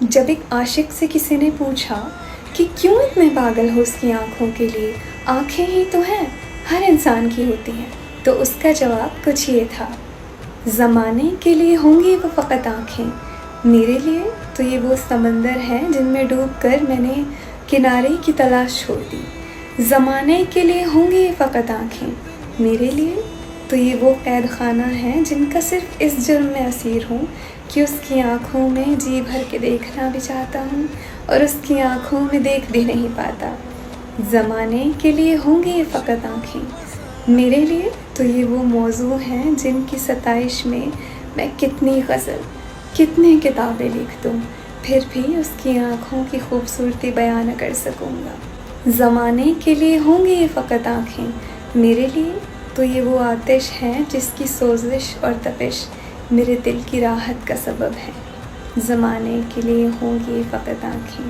جب ایک عاشق سے کسی نے پوچھا کہ کیوں اتنے پاگل ہو اس کی آنکھوں کے لیے، آنکھیں ہی تو ہیں، ہر انسان کی ہوتی ہیں، تو اس کا جواب کچھ یہ تھا: زمانے کے لیے ہوں گی وہ فقط آنکھیں، میرے لیے تو یہ وہ سمندر ہیں جن میں ڈوب کر میں نے کنارے کی تلاش چھوڑ دی۔ زمانے کے لیے ہوں گی یہ فقط آنکھیں، میرے لیے تو یہ وہ قید خانہ ہیں جن کا صرف اس جرم میں اسیر ہوں کہ اس کی آنکھوں میں جی بھر کے دیکھنا بھی چاہتا ہوں اور اس کی آنکھوں میں دیکھ بھی نہیں پاتا۔ زمانے کے لیے ہوں گی یہ فقط آنکھیں، میرے لیے تو یہ وہ موضوع ہیں جن کی ستائش میں کتنی غزل، کتنی کتابیں لکھ دوں، پھر بھی اس کی آنکھوں کی خوبصورتی بیان نہ کر سکوں گا۔ زمانے کے لیے ہوں گی یہ فقط آنکھیں، میرے لیے تو یہ وہ آتش ہے جس کی سوزش اور تپش میرے دل کی راحت کا سبب ہے۔ زمانے کے لیے ہوں گی یہ فقط آنکھیں۔